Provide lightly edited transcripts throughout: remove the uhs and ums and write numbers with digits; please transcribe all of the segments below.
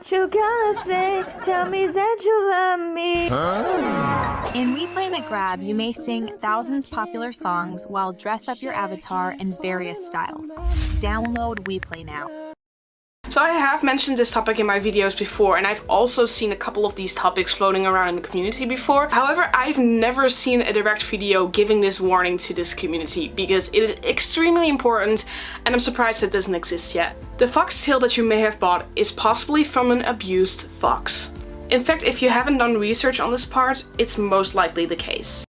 What you gonna say? Tell me that you love me. In We Play McGrab, you may sing thousands popular songs while dress up your avatar in various styles. Download We Play now. So I have mentioned this topic in my videos before, and I've also seen a couple of these topics floating around in the community before. However, I've never seen a direct video giving this warning to this community because it is extremely important, and I'm surprised it doesn't exist yet. The foxtail that you may have bought is possibly from an abused fox. In fact, if you haven't done research on this part, it's most likely the case.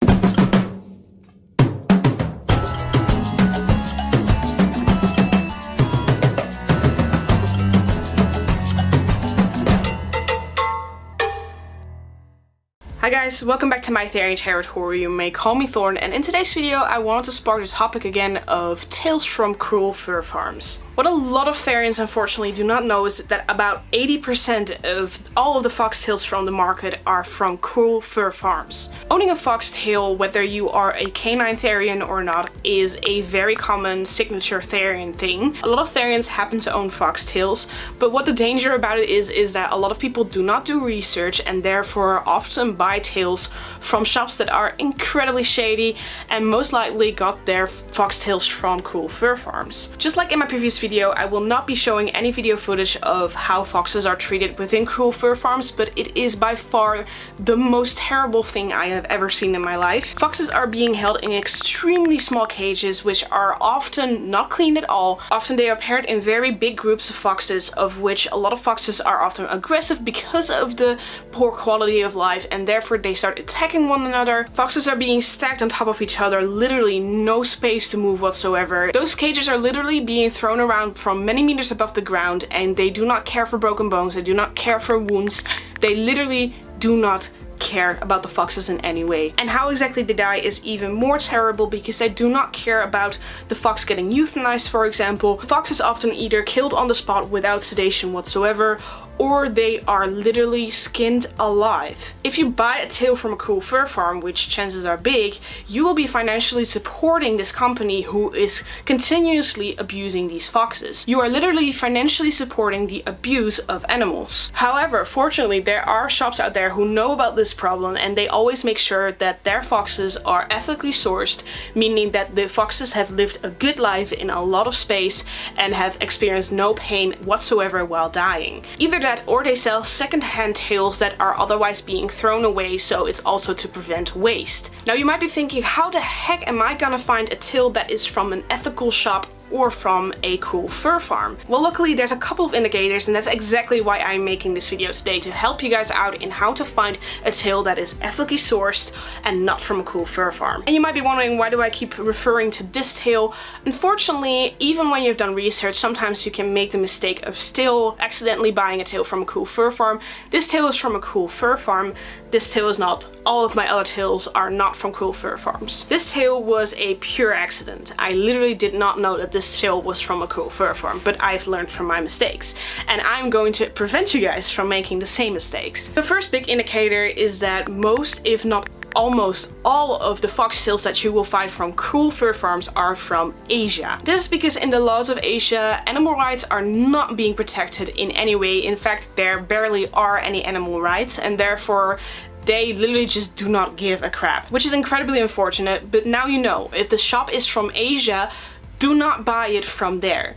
Hi guys, welcome back to my Therian territory. You may call me Thorn, and in today's video I wanted to spark the topic again of tales from cruel fur farms. What a lot of Therians unfortunately do not know is that about 80% of all of the foxtails from the market are from cruel fur farms. Owning a foxtail, whether you are a canine Therian or not, is a very common signature Therian thing. A lot of Therians happen to own foxtails, but what the danger about it is that a lot of people do not do research and therefore often buy tails from shops that are incredibly shady and most likely got their foxtails from cruel fur farms. Just like in my previous video, I will not be showing any video footage of how foxes are treated within cruel fur farms, but it is by far the most terrible thing I have ever seen in my life. Foxes are being held in extremely small cages, which are often not cleaned at all. Often they are paired in very big groups of foxes, of which a lot of foxes are often aggressive because of the poor quality of life, and therefore they start attacking one another. Foxes are being stacked on top of each other, literally no space to move whatsoever. Those cages are literally being thrown around from many meters above the ground, and they do not care for broken bones, they do not care for wounds, they literally do not care about the foxes in any way. And how exactly they die is even more terrible because they do not care about the fox getting euthanized, for example. The fox is often either killed on the spot without sedation whatsoever, or they are literally skinned alive. If you buy a tail from a cruel fur farm, which chances are big, you will be financially supporting this company who is continuously abusing these foxes. You are literally financially supporting the abuse of animals. However, fortunately, there are shops out there who know about this problem, and they always make sure that their foxes are ethically sourced, meaning that the foxes have lived a good life in a lot of space and have experienced no pain whatsoever while dying. Either that, or they sell second-hand tails that are otherwise being thrown away, so it's also to prevent waste. Now you might be thinking, how the heck am I gonna find a tail that is from an ethical shop or from a cruel fur farm? Well, luckily there's a couple of indicators, and that's exactly why I'm making this video today, to help you guys out in how to find a tail that is ethically sourced and not from a cruel fur farm. And you might be wondering, why do I keep referring to this tail? Unfortunately, even when you've done research, sometimes you can make the mistake of still accidentally buying a tail from a cruel fur farm. This tail is from a cruel fur farm. This tail is not. All of my other tails are not from cruel fur farms. This tail was a pure accident. I literally did not know that this tail was from a cruel fur farm, but I've learned from my mistakes, and I'm going to prevent you guys from making the same mistakes. The first big indicator is that most, if not almost all, of the foxtails that you will find from cruel fur farms are from Asia. This is because in the laws of Asia, animal rights are not being protected in any way. In fact, there barely are any animal rights, and therefore they literally just do not give a crap, which is incredibly unfortunate. But now you know, if the shop is from Asia, do not buy it from there,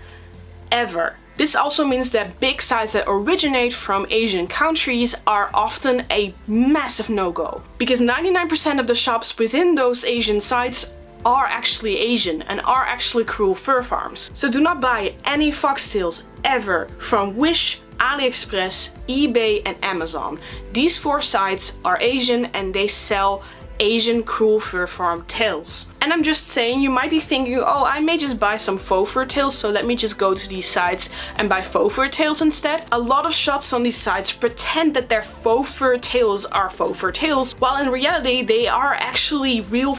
ever. This also means that big sites that originate from Asian countries are often a massive no-go, because 99% of the shops within those Asian sites are actually Asian and are actually cruel fur farms. So do not buy any foxtails ever from Wish, AliExpress, eBay and Amazon. These 4 sites are Asian and they sell Asian cruel fur farm tails. And I'm just saying, you might be thinking, oh, I may just buy some faux fur tails, so let me just go to these sites and buy faux fur tails instead. A lot of shops on these sites pretend that their faux fur tails are faux fur tails, while in reality they are actually real